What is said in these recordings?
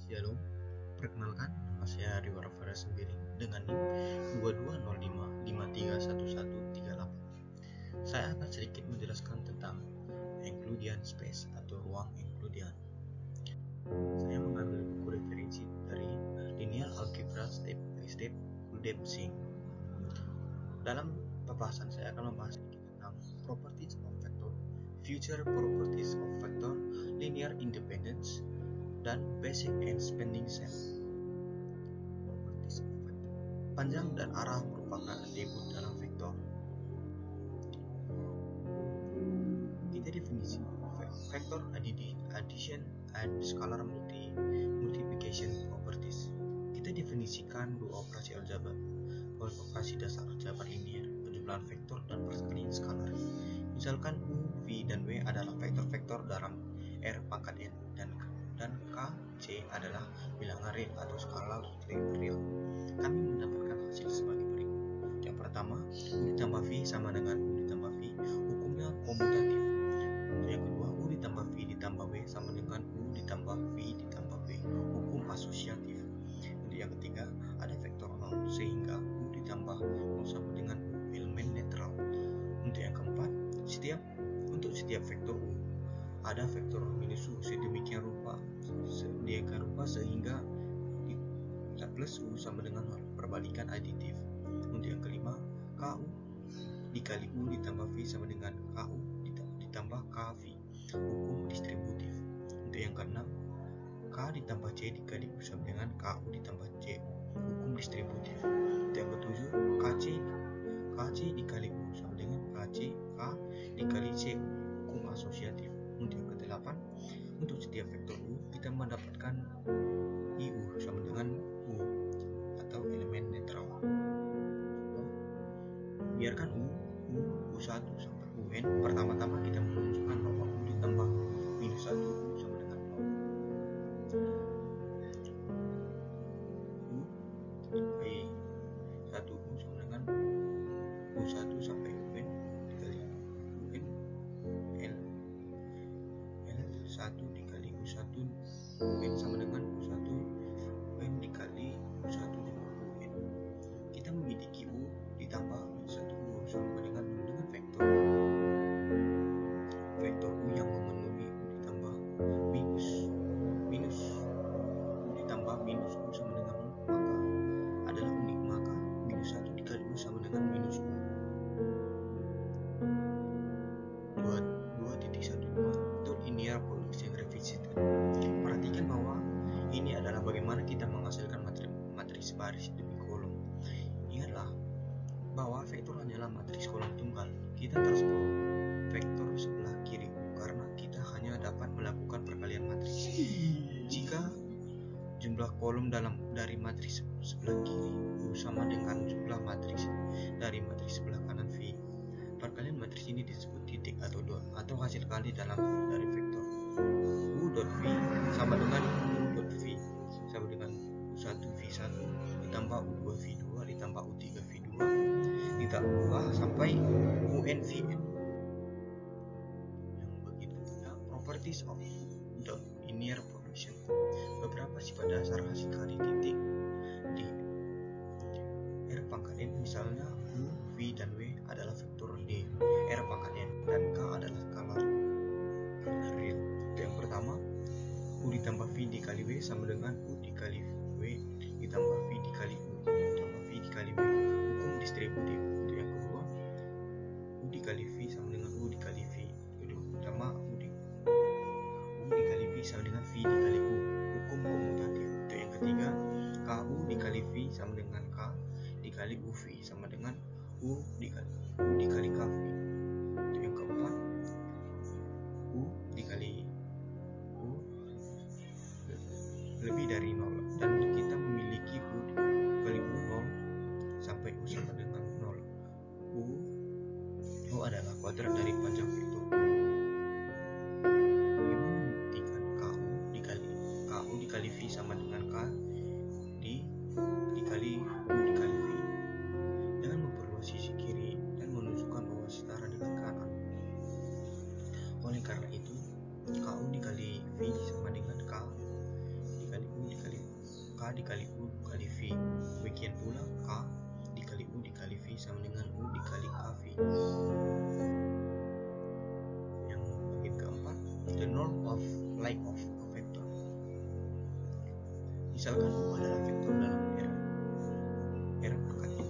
Shalom, perkenalkan nama saya Riwara Faras Sembiring dengan NIM 2205531138. Saya akan sedikit menjelaskan tentang Euclidean Space atau ruang Euclidean. Saya mengambil buku referensi dari Linear Algebra Step by Step Debsing. Dalam pembahasan saya akan membahas sedikit tentang Properties of Vector, Future Properties of Vector, Linear Independence, dan Basic and Spending Set. Properties of Vector. Panjang dan arah merupakan atribut dalam vektor. Kita definisi vector addition and scalar multiplication properties. Kita definisikan dua operasi aljabar, operasi dasar aljabar linear, penjumlahan vektor dan persekalian skalar. Misalkan U, V, dan W adalah vektor-vektor dalam R pangkat N dan K, C adalah bilangan real atau skalar real. Kami mendapatkan hasil sebagai berikut. Yang pertama, U ditambah V sama dengan U ditambah V, hukumnya komutatif. Yang kedua, U ditambah V ditambah W sama dengan U ditambah V ditambah W, hukum asosiatif. Untuk yang ketiga, ada vektor 0 sehingga U ditambah 0 sama dengan U elemen netral. Untuk yang keempat, untuk setiap vektor U ada vektor minus U sedemikian rupa sehingga plus U sama dengan 0, perbalikan aditif. Untuk yang kelima, KU dikali U ditambah V sama dengan KU ditambah KV, hukum distributif. Untuk yang keenam, K ditambah C dikali U sama dengan KU ditambah C, hukum distributif. Untuk yang ketujuh, KC dikali U sama dengan KC K dikali C, hukum asosiatif. Untuk yang kedelapan, untuk setiap vektor U kita mendapatkan IU sama dengan U atau elemen netral. Biarkan U1 sampai UN. Pertama-tama kita menunjukkan bahwa U ditambah minus 1 U sama dengan 0. U1 U sama dengan U1 sampai UN dikali UN L1 dikali U1 UN sama dengan U1 UN dikali U1 dengan UN. Kita memiliki U ditambah minus 1 U sama dengan vektor U yang memenuhi U ditambah minus U ditambah minus U sama dengan 0 maka adalah unik, maka minus 1 dikali U sama dengan minus U. 2.12 untuk linear production revisited. Perhatikan bahwa ini adalah bagaimana kita menghasilkan matriks baris demi kolom. Ingatlah bahwa vektor hanyalah matriks kolom tunggal. Kita transpose vektor sebelah kiri karena kita hanya dapat melakukan perkalian matriks. Jika jumlah kolom dari matriks sebelah kiri U sama dengan jumlah matriks dari matriks sebelah kanan V, perkalian matriks ini disebut titik atau dot atau hasil kali dari vektor. U.V sama dengan U.V sama dengan U1V1 ditambah U2V2 ditambah U3V2 ditambah sampai UNVN. Yang begitu juga properties of the linear production. Beberapa sifat dasar hasil kali titik di R pangkat N, misalnya U, V, dan W adalah vektor di R pangkat N dan K adalah skalar real. Yang pertama, U ditambah V dikali W sama dengan U dikali W ditambah V dikali U ditambah V dikali W, hukum distributif. Untuk yang kedua, U dikali V sama dengan U dikali V ditambah U dikali V sama dengan V dikali U, hukum komutatif. Untuk yang ketiga, KU dikali V sama dengan K dikali UV sama dengan U dikali KV. Untuk yang keempat, U dikali U lebih dari 0 dan kita memiliki U kali U 0 sampai U sama dengan 0. U adalah kuadrat dari panjang vektor. Bagaimana membuktikan KU dikali V sama dengan K dikali U dikali V? Dengan memperluas sisi kiri dan menunjukkan bahwa setara dengan kanan. Oleh karena itu, KU dikali V sama dengan K dikali U dikali dikali U kali V. Demikian pula K dikali U dikali V sama dengan U dikali KV. Yang bagian keempat, the norm of like of a vector. Misalkan U adalah vektor dalam R pangkat U.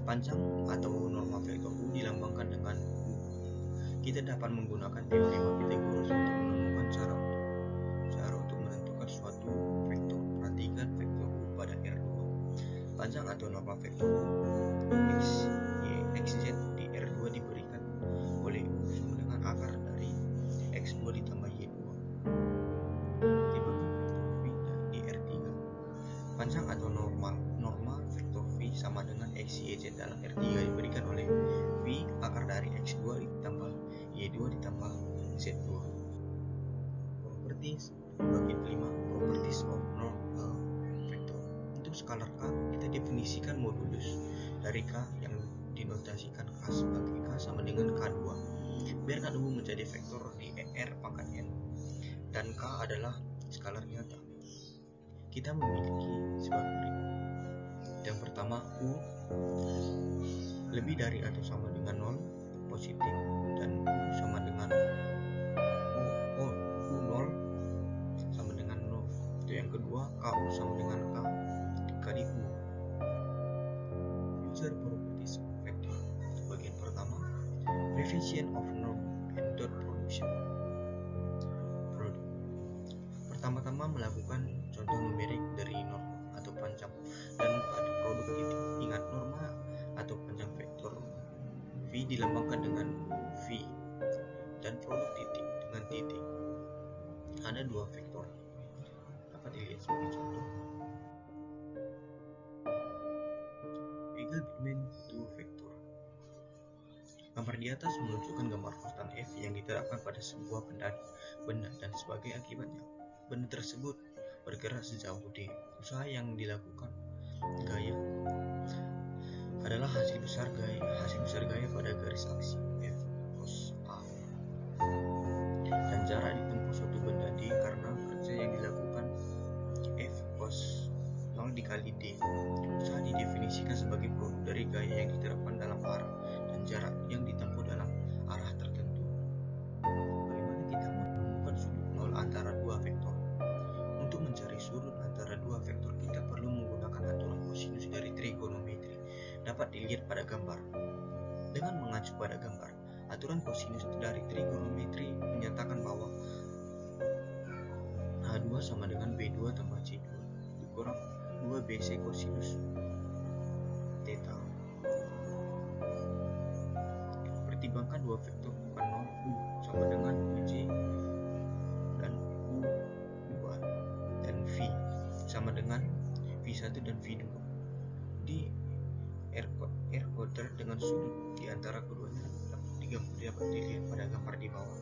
Panjang atau norma vektor U dilambangkan dengan U. Kita dapat menggunakan teorema Pythagoras untuk menemukan cara untuk menentukan suatu vektor. Perhatikan vektor U pada R2. Panjang atau norma vektor U X, Y, XZ di R2 diberikan oleh U sama dengan akar dari X2 ditambah Y2. Pertimbangkan vektor V di R3. Panjang atau norma vektor V sama dengan X, Y, Z dalam R3 diberikan oleh V akar dari X2 ditambah Y2 ditambah Z2. Properties bagian kelima, properties of norm vector. Untuk skalar K, kita definisikan modulus dari K yang dinotasikan K sebagai K sama dengan K2. Biarkan U menjadi vektor di R pangkat N dan K adalah skalar nyata. Kita memiliki sebagai berikut. Yang pertama, U lebih dari atau sama dengan 0 positif dan U sama dengan U0 sama dengan 0. Itu yang kedua, KU sama dengan K dikali U. User properties of vector. Bagian pertama, revision of norm and dot production. Pertama-tama melakukan contoh numerik dari norma atau panjang dan pada produk titik. Ingat, norma atau panjang vektor V dilambangkan dengan V dan produk titik dengan titik. Ada dua vektor, dapat dilihat sebagai contoh. Figure between two vector. Gambar di atas menunjukkan gambar konstan F yang diterapkan pada sebuah benda dan sebagai akibatnya benda tersebut bergerak sejauh D. Usaha yang dilakukan gaya adalah hasil besar gaya pada garis aksi F cos A dan jarak ditempuh suatu benda D karena kerja yang dilakukan F cos 0 dikali D. Usaha didefinisikan sebagai produk dari gaya yang diterapkan dalam arah dan jarak yang ditempuh dalam arah tertentu. Bagaimana kita menemukan sudut 0 antara dua vektor? Untuk mencari sudut antara dua vektor, kita perlu menggunakan aturan kosinus dari trigonometri. Dapat dilihat pada gambar. Dengan mengacu pada gambar, aturan kosinus dari trigonometri menyatakan bahwa H2 sama dengan B2 tambah C2 dikurang 2BC kosinus theta. Pertimbangkan dua vektor bukan 0 U sama dengan UJ dan U2 dan V sama dengan V1 dan V2 di R kuadrat dengan sudut di antara keduanya dapat dilihat pada gambar di bawah.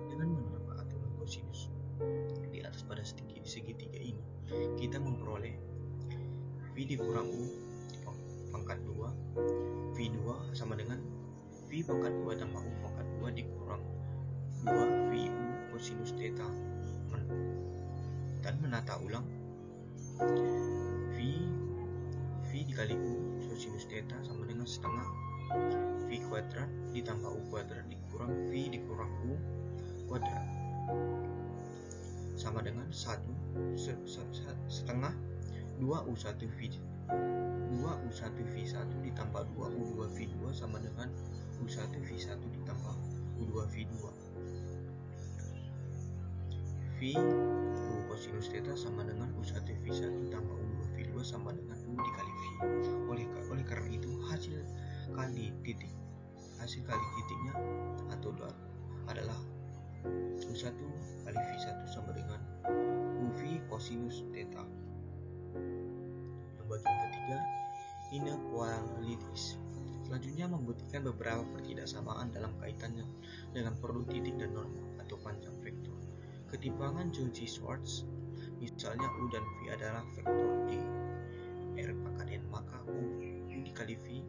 Dengan menerapkan aturan kosinus di atas pada segitiga ini, kita memperoleh V dikurang U pangkat 2 V2 sama dengan V pangkat 2 tambah U pangkat 2 dikurang 2 VU kosinus theta dan menata ulang V dikali U kosinus theta sama dengan setengah V kuadrat ditambah U kuadrat dikurang V dikurang U kuadrat sama dengan 1 setengah 2U1 V1 ditambah 2U2 V2 sama dengan U1 V1 ditambah U2 V2. V U kosinus theta sama dengan U1 V1 tambah U2 V2 sama dengan U dikali V. Oleh karena itu hasil kali titiknya atau adalah U1 kali V1 sama dengan UV kosinus theta. Yang bagian ketiga, inequalities. Selanjutnya membuktikan beberapa ketidaksamaan dalam kaitannya dengan produk titik dan norma atau panjang vektor. Ketimpangan Cauchy-Schwarz, misalnya U dan V adalah vektor di R pangkat N, maka U dikali V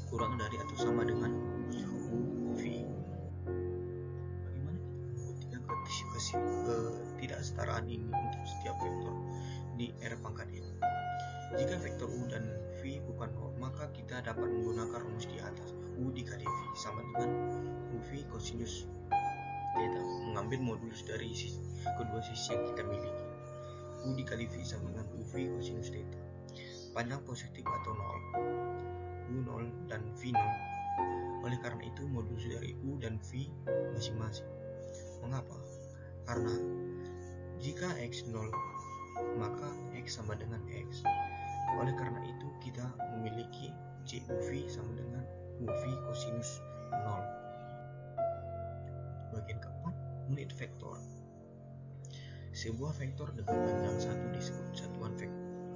kurang dari atau sama dengan UV. Bagaimana kita membuktikan ketidaksetaraan ini untuk setiap vektor? di R pangkat N. Jika vektor U dan V bukan nol, maka kita dapat menggunakan rumus di atas. U dikali V sama dengan UV kosinus theta, mengambil modulus dari kedua sisi yang kita miliki. U dikali V sama dengan UV kosinus theta. Panjang positif atau 0, U 0 dan V 0. Oleh karena itu modulus dari U dan V masing-masing. Mengapa? Karena jika X 0, maka X sama dengan X. Oleh karena itu kita memiliki CUV sama dengan UV kosinus 0. Bagian keempat, unit vektor. Sebuah vektor dengan panjang 1 disebut satuan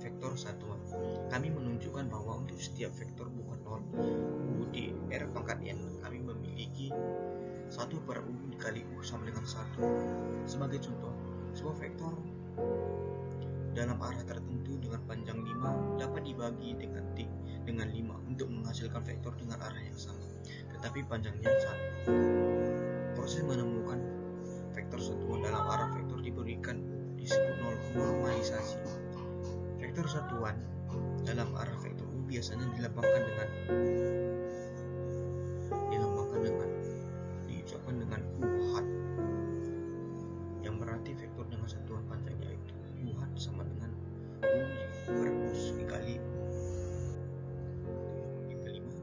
vektor satuan. Kami menunjukkan bahwa untuk setiap vektor bukan 0 U di R pangkat N, kami memiliki 1 per U dikali U sama dengan 1. Sebagai contoh, sebuah vektor dalam arah tertentu dengan panjang 5 dapat dibagi dengan 5 untuk menghasilkan vektor dengan arah yang sama, tetapi panjangnya 1. Proses menemukan vektor satuan dalam arah vektor diberikan disebut normalisasi. Vektor satuan dalam arah vektor U biasanya diucapkan dengan U hat, yang berarti vektor dengan satuan panjang yaitu U hat sama dengan U per U dikali. Yang kelima,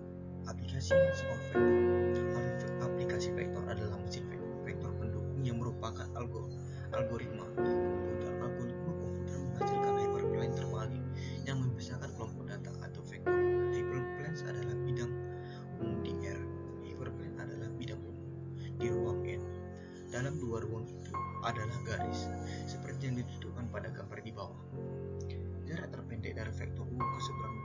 aplikasi of vektor. Aplikasi vektor adalah mesin vektor pendukung yang merupakan algoritma komputer. Algoritma komputer menghasilkan hyperplane terbalik yang memisahkan kelompok data atau vektor. Hyperplanes adalah bidang umum di R. Hyperplane adalah bidang umum di ruang N. Dalam dua ruang itu adalah garis, seperti yang ditunjukkan pada gambar di bawah. Jarak terpendek dari vektor U ke seberang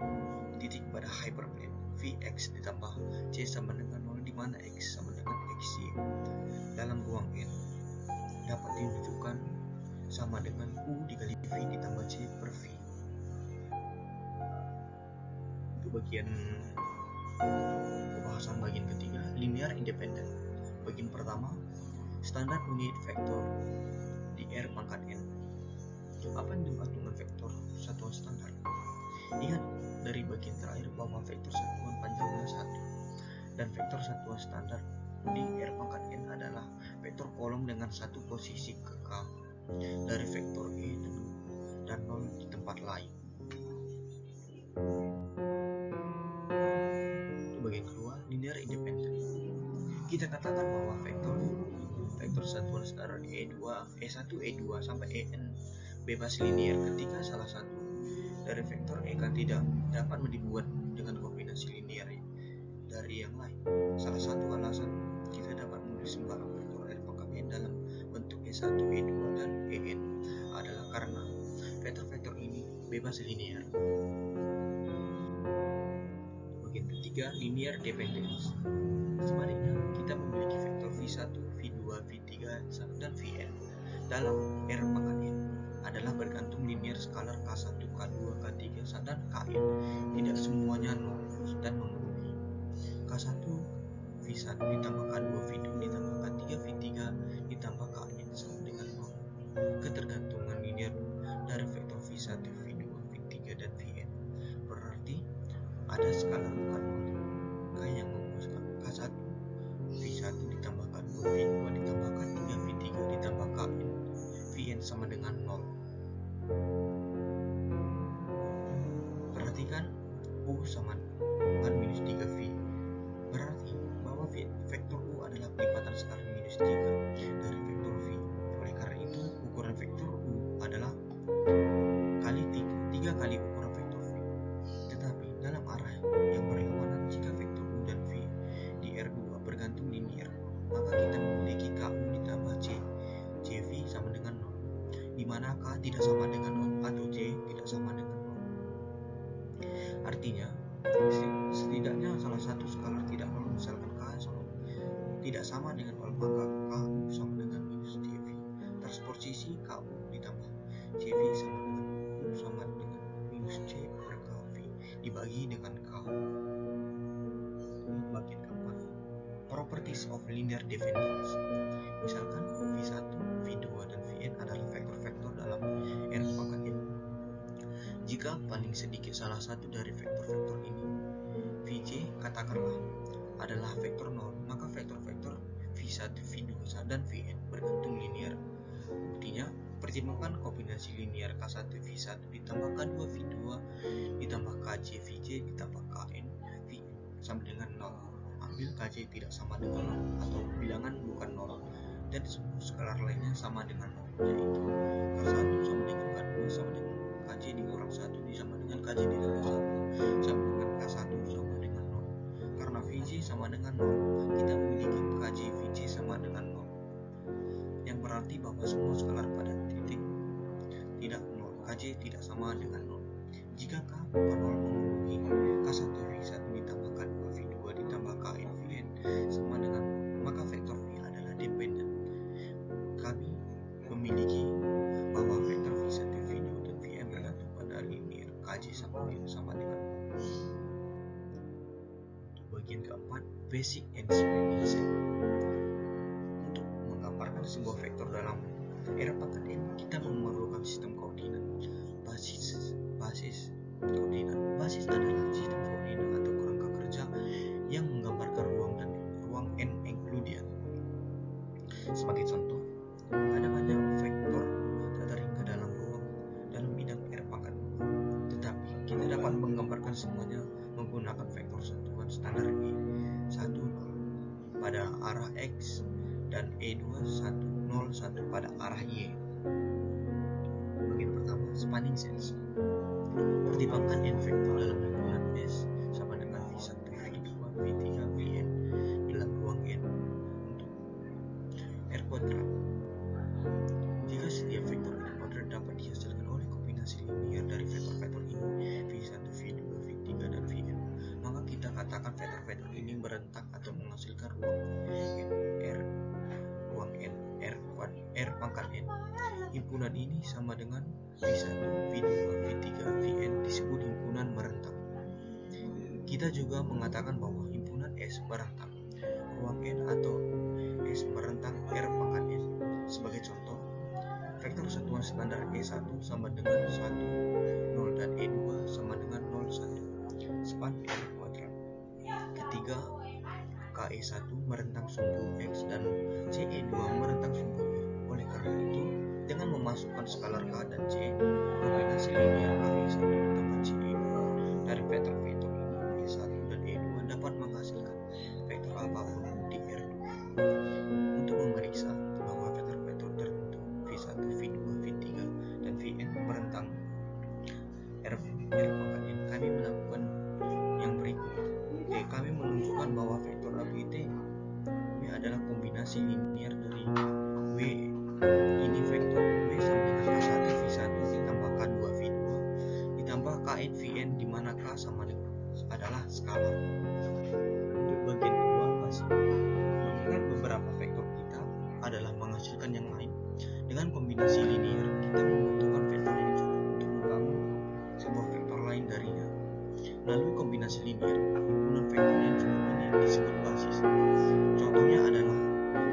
titik pada hyperplane Vx ditambah C sama dengan 0, di mana X sama dengan XY dalam ruang N dapat ditunjukkan sama dengan U dikali V ditambah C per V. Untuk pembahasan bagian ketiga, linear independent. Bagian pertama, standar unit vektor di R pangkat N. Apa yang dimaksud dengan vektor satuan standar? Ingat dari bagian terakhir bahwa vektor satuan panjangnya 1 dan vektor satuan standar di R pangkat N adalah vektor kolom dengan satu posisi ke K dari vektor E dan 0 di tempat lain. Untuk bagian kedua, linear independent. Kita katakan bahwa vektor satuan standar E1, E2 sampai En bebas linear ketika salah satu dari vektor EK tidak dapat dibuat dengan kombinasi linear dari yang lain. Salah satu alasan kita dapat menulis sembarang vektor R pangkat N dalam bentuk E1, E2, dan En adalah karena vektor-vektor ini bebas linear. Bagian ketiga, linear dependence. Sebaliknya, kita memiliki vektor V1, V2, V3, dan Vn dalam R pangkat N adalah bergantung linear skalar K1, K2, K3, dan Kn. Tidak semuanya 0 dan memenuhi. K1, V1 ditambah K2, V2 ditambah K3, V3 ditambah Kn sama dengan 0. Ketergantungan linear dari vektor V1, V2, V3, dan Vn berarti ada skalar bukan 0 K yang memuaskan. K1, V1 ditambah K2, V2 ditambah K3, V3 ditambah Kn, Vn sama dengan 0. Perhatikan U sama dengan minus 3V, berarti bahwa vektor U adalah pelipatan skalar minus 3 dari vektor V. Oleh karena itu ukuran vektor U adalah 3 kali ukuran vektor V. Tetapi dalam arah yang berlawanan, jika vektor U dan V di R2 bergantung linear, maka kita memiliki KU ditambah CV sama dengan 0, di mana K tidak sama dengan 0 atau C tidak sama dengan 0. Artinya, setidaknya salah satu skalar tidak 0, misalkan K tidak sama dengan 0, maka KU sama dengan minus CV. Transposisi KU ditambah CV sama dengan U sama dengan minus C per KV dibagi dengan K. Bagian keempat, properties of linear dependence. Misalkan V1, V2, dan Vn adalah vektor-vektor dalam R pangkat N. paling sedikit salah satu dari vektor-vektor ini, Vj katakanlah adalah vektor 0, maka vektor-vektor V1, V2, dan Vn bergantung linear. Buktinya, pertimbangkan kombinasi linear K1 V1 ditambah K2 V2 ditambah Kj Vj ditambah Kn Vn sama dengan 0. Ambil Kj tidak sama dengan 0 atau bilangan bukan 0 dan semua skalar lainnya sama dengan 0, yaitu K1 sama dengan K2 sama dengan Kj dikurang 1 sama dengan Kj ditambah 1 sama dengan K1 sama dengan 0. Karena Vj sama dengan 0, kita memiliki Kj Vj sama dengan 0, yang berarti bahwa semua skalar pada titik tidak 0, Kj tidak sama dengan 0. Jika K bukan 0 memenuhi K1 V1 ditambah K2 V2 ditambah Kn Vn sama dengan 0, maka vektor V adalah dependen. Kami memiliki bahwa vektor V1, V2, dan Vn bergantung pada linear Kj sama dengan 0. Untuk bagian keempat, basic and spanning set. Untuk menggambarkan sebuah vektor dalam R pangkat n, kita memerlukan sistem koordinat. Basis koordinat. Basis adalah sistem koordinat atau kerangka kerja yang menggambarkan ruang n Euclidean. Sebagai contoh, ada banyak vektor terringkas dalam bidang R pangkat 2, tetapi kita dapat menggambarkan semuanya menggunakan vektor satuan standar E1 0 pada arah X dan E2 1 0 1 pada arah Y. Bagian pertama, spanning sets. Pertimbangkan n vektor dalam himpunan S sama dengan V1, V2, V3, Vn dalam ruang n untuk R kuadrat. Jika setiap vektor R kuadrat dapat dihasilkan oleh kombinasi linear dari vektor-vektor ini, V1, V2, V3, dan Vn, maka kita katakan vektor-vektor ini berentak atau menghasilkan ruang R pangkat n. Himpunan ini sama dengan V1, V2, V3, Vn disebut himpunan berentak. Kita juga mengatakan bahwa himpunan S berentak ruang n atau S berentak R pangkat n. Sebagai contoh, vektor satuan standar E1 sama dengan 1, 0 dan E2 sama dengan 0, 1 span R kuadrat. Ketiga, KE1 merentang sumbu X dan CE2 merentang sumbu Y. Oleh karena itu, dengan memasukkan skalar K dan C, kombinasi linear KE1 ditambah CE2 dari vektor-vektor ini, E1 dan E2 dapat menghasilkan vektor apapun di R2. Untuk memeriksa bahwa vektor-vektor tertentu V1, V2, V3, dan Vn merentang R pangkat n, kami melakukan yang berikut. Kami menunjukkan bahwa vektor ABT W adalah kombinasi linear dari W. Ini vektor W sama dengan K1 V1 ditambah K2 V2 ditambah Kn Vn, di mana K sama dengan adalah skalar. Untuk bagian kedua, basis. Mengingat beberapa vektor kita adalah menghasilkan yang lain, dengan kombinasi linear kita membutuhkan vektor yang cukup untuk membangun sebuah vektor lain darinya. Melalui kombinasi linear, himpunan vektor yang cukup ini disebut basis. Contohnya adalah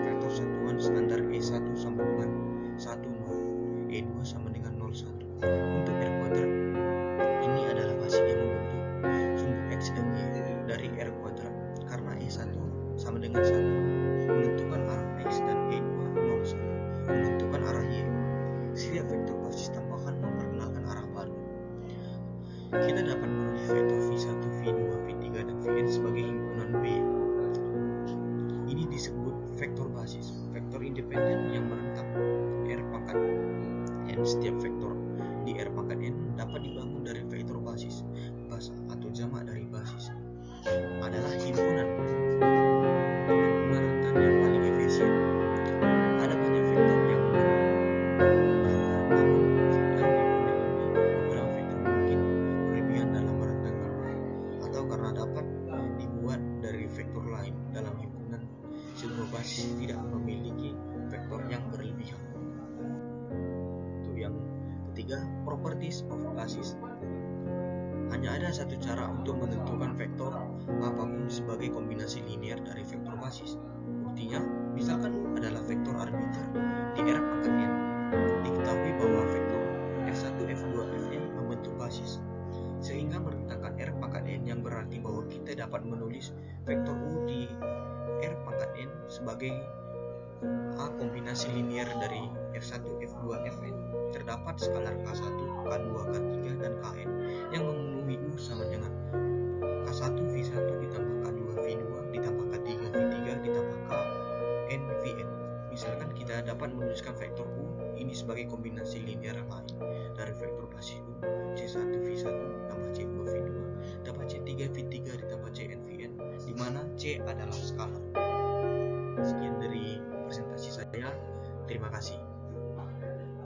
vektor satuan standar E1 sama dengan 1, 0, E2 sama dengan 0, 1. Untuk R kuadrat, ini adalah basis yang membentuk sumbu X dan Y dari R kuadrat. Karena E1 sama dengan 1 menentukan arah X dan E2 0, 1 menentukan arah Y. Setiap vektor basis tambahan memperkenalkan arah baru. Kita dapat menulis vektor V1, V2, V3, dan Vn sebagai himpunan B. Ini disebut vektor basis, vektor independen yang merentak R pangkat n. Setiap vektor di R pangkat n dapat dibangun dari vektor basis. Basa atau jamak dari basis adalah himpunan rentan yang paling efisien. Ada banyak vektor yang namun dalam himpunan ini beberapa vektor mungkin kelebihan dalam merentangkan atau karena dapat dibuat dari vektor lain dalam himpunan. Sebuah basis tidak memiliki vektor yang berlebihan. Untuk yang ketiga, properties of basis. Hanya ada satu cara untuk menentukan vektor apapun sebagai kombinasi linear dari vektor basis. Buktinya, misalkan adalah vektor arbiter di R pangkat n. Diketahui bahwa vektor F1, F2, Fn membentuk basis. vektor U di R pangkat N sebagai A kombinasi linier dari F1, F2, Fn. Terdapat skalar K1, K2, K3, dan Kn yang memenuhi U sama dengan K1 V1 ditambah K2 V2 ditambah K3 V3 ditambah Kn Vn. Misalkan kita dapat menuliskan vektor U ini sebagai kombinasi linier lain dari vektor basis U C1 V1